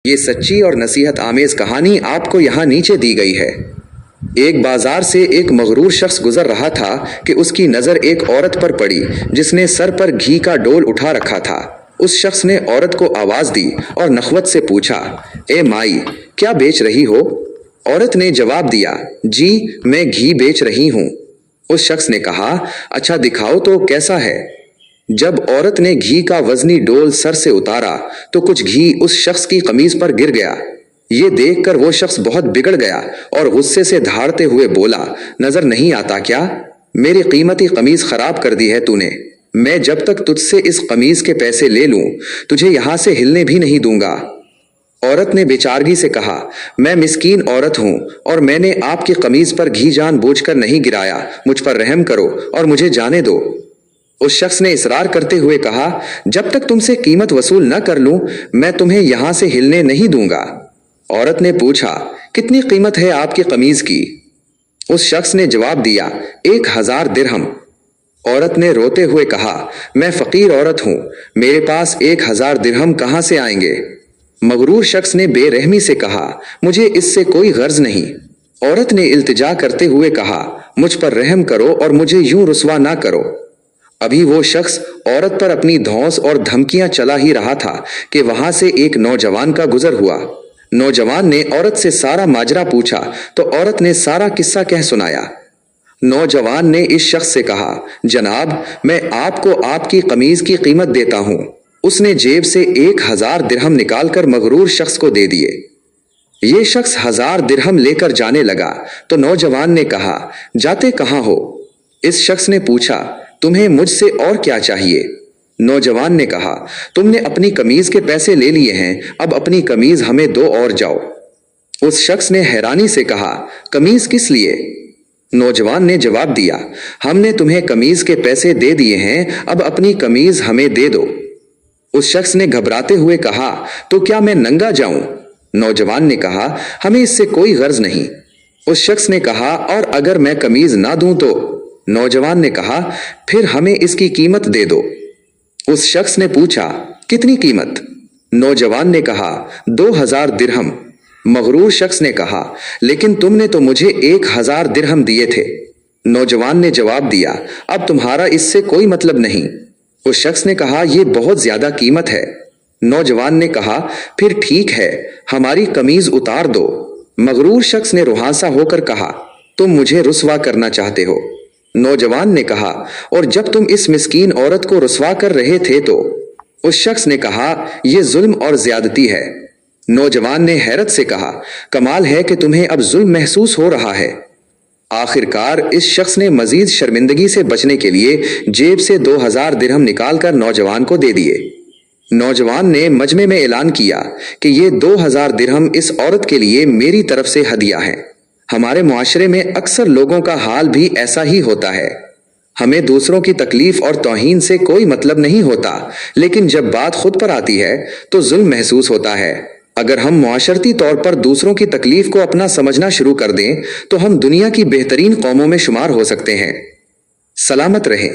یہ سچی اور نصیحت آمیز کہانی آپ کو یہاں نیچے دی گئی ہے۔ ایک بازار سے ایک مغرور شخص گزر رہا تھا کہ اس کی نظر ایک عورت پر پڑی جس نے سر پر گھی کا ڈول اٹھا رکھا تھا۔ اس شخص نے عورت کو آواز دی اور نخوت سے پوچھا، اے مائی، کیا بیچ رہی ہو؟ عورت نے جواب دیا، جی میں گھی بیچ رہی ہوں۔ اس شخص نے کہا، اچھا دکھاؤ تو کیسا ہے؟ جب عورت نے گھی کا وزنی ڈول سر سے اتارا تو کچھ گھی اس شخص کی قمیض پر گر گیا۔ یہ دیکھ کر وہ شخص بہت بگڑ گیا اور غصے سے دھاڑتے ہوئے بولا، نظر نہیں آتا کیا؟ میری قیمتی قمیض خراب کر دی ہے تو نے۔ میں جب تک تجھ سے اس قمیض کے پیسے لے لوں تجھے یہاں سے ہلنے بھی نہیں دوں گا۔ عورت نے بیچارگی سے کہا، میں مسکین عورت ہوں اور میں نے آپ کی قمیض پر گھی جان بوجھ کر نہیں گرایا، مجھ پر رحم کرو اور مجھے جانے دو۔ اس شخص نے اصرار کرتے ہوئے کہا، جب تک تم سے قیمت وصول نہ کر لوں میں تمہیں یہاں سے ہلنے نہیں دوں گا۔ عورت نے پوچھا، کتنی قیمت ہے آپ کی قمیض کی؟ اس شخص نے جواب دیا، 1000 درہم۔ عورت نے روتے ہوئے کہا، میں فقیر عورت ہوں، میرے پاس 1000 درہم کہاں سے آئیں گے؟ مغرور شخص نے بے رحمی سے کہا، مجھے اس سے کوئی غرض نہیں۔ عورت نے التجا کرتے ہوئے کہا، مجھ پر رحم کرو اور مجھے یوں رسوا نہ کرو۔ ابھی وہ شخص عورت پر اپنی دھونس اور دھمکیاں چلا ہی رہا تھا کہ وہاں سے ایک نوجوان کا گزر ہوا۔ نوجوان نے عورت سے سارا ماجرا پوچھا تو عورت نے سارا قصہ کہہ سنایا۔ نوجوان نے اس شخص سے کہا، جناب میں آپ کو آپ کی قمیض کی قیمت دیتا ہوں۔ اس نے جیب سے 1000 درہم نکال کر مغرور شخص کو دے دیے۔ یہ شخص 1000 درہم لے کر جانے لگا تو نوجوان نے کہا، جاتے کہاں ہو؟ اس شخص نے پوچھا، تمہیں مجھ سے اور کیا چاہیے؟ نوجوان نے کہا، تم نے اپنی قمیض کے پیسے لے لیے ہیں، اب اپنی قمیض ہمیں دو اور جاؤ۔ اس شخص نے حیرانی سے کہا، قمیض کس لیے؟ نوجوان نے جواب دیا، ہم نے تمہیں قمیض کے پیسے دے دیے ہیں، اب اپنی قمیض ہمیں دے دو۔ اس شخص نے گھبراتے ہوئے کہا، تو کیا میں ننگا جاؤں؟ نوجوان نے کہا، ہمیں اس سے کوئی غرض نہیں۔ اس شخص نے کہا، اور اگر میں قمیض نہ دوں تو؟ نوجوان نے کہا، پھر ہمیں اس کی قیمت دے دو۔ اس شخص نے پوچھا، کتنی قیمت؟ نوجوان نے کہا، 2000 درہم۔ مغرور شخص نے کہا، لیکن تم نے تو مجھے 1000 درہم دیے تھے۔ نوجوان نے جواب دیا، اب تمہارا اس سے کوئی مطلب نہیں۔ اس شخص نے کہا، یہ بہت زیادہ قیمت ہے۔ نوجوان نے کہا، پھر ٹھیک ہے، ہماری قمیض اتار دو۔ مغرور شخص نے رہاسا ہو کر کہا، تم مجھے رسوا کرنا چاہتے ہو؟ نوجوان نے کہا، اور جب تم اس مسکین عورت کو رسوا کر رہے تھے تو؟ اس شخص نے کہا، یہ ظلم اور زیادتی ہے۔ نوجوان نے حیرت سے کہا، کمال ہے کہ تمہیں اب ظلم محسوس ہو رہا ہے۔ آخرکار اس شخص نے مزید شرمندگی سے بچنے کے لیے جیب سے 2000 درہم نکال کر نوجوان کو دے دیے۔ نوجوان نے مجمع میں اعلان کیا کہ یہ 2000 درہم اس عورت کے لیے میری طرف سے ہدیہ ہے۔ ہمارے معاشرے میں اکثر لوگوں کا حال بھی ایسا ہی ہوتا ہے۔ ہمیں دوسروں کی تکلیف اور توہین سے کوئی مطلب نہیں ہوتا، لیکن جب بات خود پر آتی ہے تو ظلم محسوس ہوتا ہے۔ اگر ہم معاشرتی طور پر دوسروں کی تکلیف کو اپنا سمجھنا شروع کر دیں تو ہم دنیا کی بہترین قوموں میں شمار ہو سکتے ہیں۔ سلامت رہیں۔